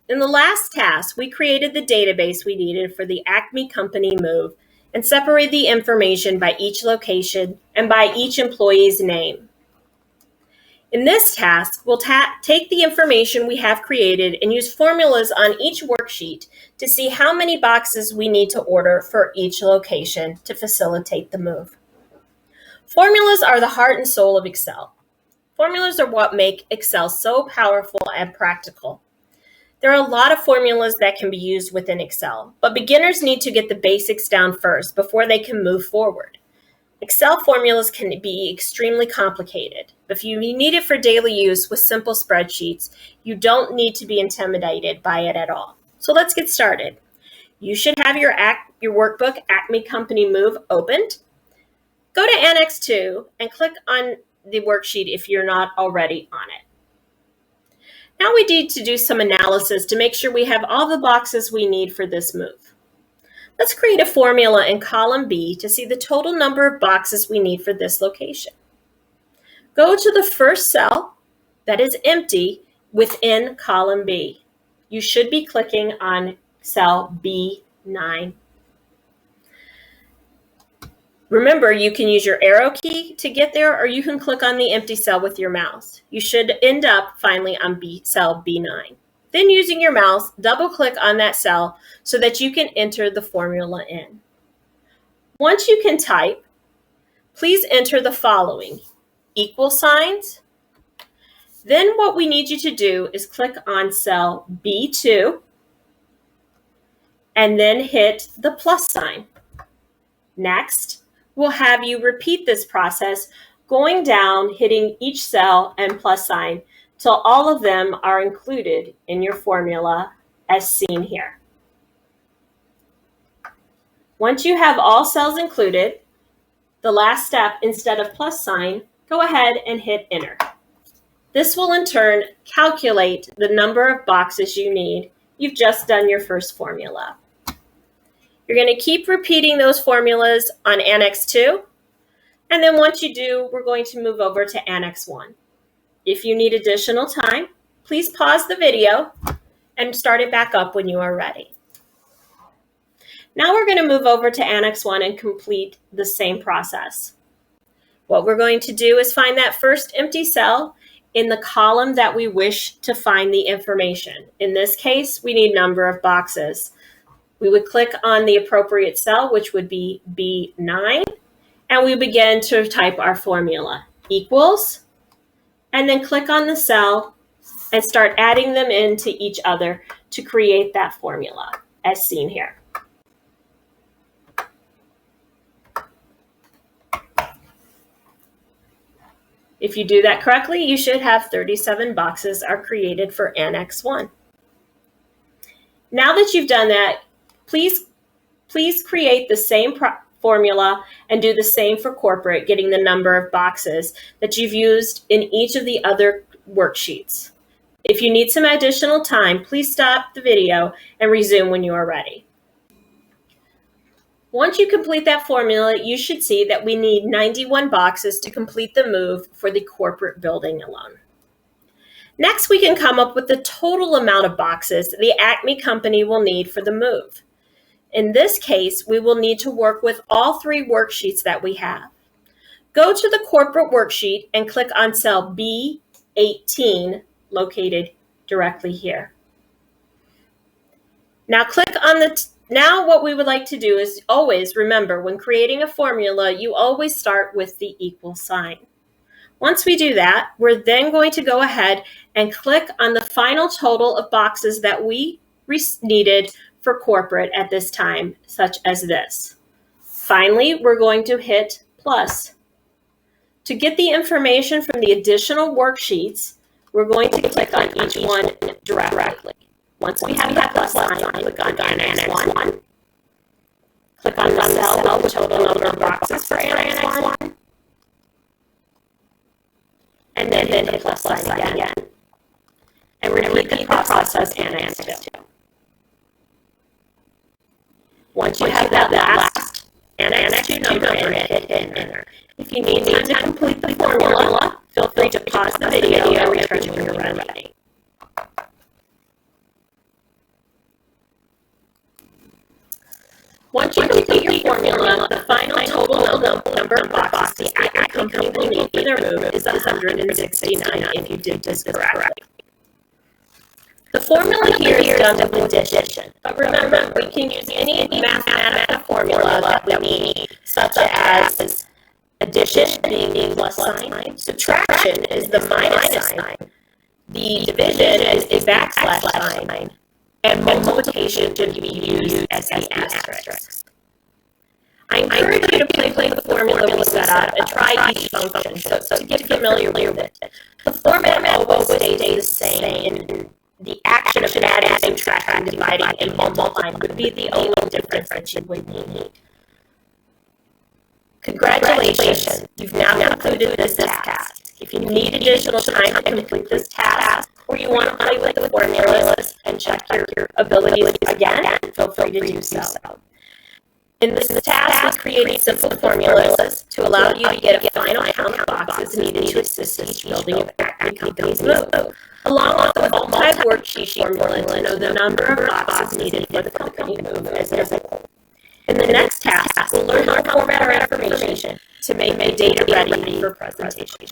In the last task, we created the database we needed for the Acme company move and separated the information by each location and by each employee's name. In this task, we'll take the information we have created and use formulas on each worksheet to see how many boxes we need to order for each location to facilitate the move. Formulas are the heart and soul of Excel. Formulas are what make Excel so powerful and practical. There are a lot of formulas that can be used within Excel, but beginners need to get the basics down first before they can move forward. Excel formulas can be extremely complicated, but if you need it for daily use with simple spreadsheets, you don't need to be intimidated by it at all. So let's get started. You should have your workbook, Acme Company Move, opened. Go to Annex 2 and click on the worksheet if you're not already on it. Now we need to do some analysis to make sure we have all the boxes we need for this move. Let's create a formula in column B to see the total number of boxes we need for this location. Go to the first cell that is empty within column B. You should be clicking on cell B9. Remember, you can use your arrow key to get there, or you can click on the empty cell with your mouse. You should end up finally on cell B9. Then using your mouse, double-click on that cell so that you can enter the formula in. Once you can type, please enter the following: equal signs. Then what we need you to do is click on cell B2 and then hit the plus sign. Next, we'll have you repeat this process, going down, hitting each cell and plus sign till all of them are included in your formula as seen here. Once you have all cells included, the last step, instead of plus sign, go ahead and hit enter. This will in turn calculate the number of boxes you need. You've just done your first formula. You're going to keep repeating those formulas on Annex 2, and then once you do, we're going to move over to Annex 1. If you need additional time, please pause the video and start it back up when you are ready. Now we're going to move over to Annex 1 and complete the same process. What we're going to do is find that first empty cell in the column that we wish to find the information. In this case, we need number of boxes. We would click on the appropriate cell, which would be B9, and we begin to type our formula, equals, and then click on the cell and start adding them into each other to create that formula, as seen here. If you do that correctly, you should have 37 boxes are created for Annex 1. Now that you've done that, please create the same formula and do the same for corporate, getting the number of boxes that you've used in each of the other worksheets. If you need some additional time, please stop the video and resume when you are ready. Once you complete that formula, you should see that we need 91 boxes to complete the move for the corporate building alone. Next, we can come up with the total amount of boxes the Acme company will need for the move. In this case, we will need to work with all three worksheets that we have. Go to the corporate worksheet and click on cell B18, located directly here. Now what we would like to do is always remember, when creating a formula, you always start with the equal sign. Once we do that, we're then going to go ahead and click on the final total of boxes that we needed for corporate at this time, such as this. Finally, we're going to hit plus. To get the information from the additional worksheets, we're going to click on each one directly. Once we have that plus sign, click on Annex 1. Click on the cell with total number of boxes for Annex 1. And then hit the plus sign again. And repeat the process as Annex 2. Once you have that last Annex 2 number in it, hit enter. If you need time to complete the formula, feel free to pause the video and return when you're ready. 169 if you did this correctly. The formula here is done with addition, but remember, we can use any mathematical formula that we need, such as addition being the plus sign, subtraction is the minus sign, the division is a backslash sign, and multiplication should be used as the asterisk. I encourage you to play the formula we set up and try each function so to get familiar with it. The format always stays the same, and the action of adding, subtracting, dividing, and multiplying would be the only difference that you would need. Congratulations, you've now concluded this task. If you need additional time to complete this task, or you want to play with the formulas and check your abilities again, feel free to do so. In this task, we created simple formulas to allow you to get a final count of boxes needed to assist each building of Acme Company's move, along with a multi-worksheet formula to know the number of boxes needed for the company move as a whole. In the next task, we'll learn how to format our information to make the data ready for presentation.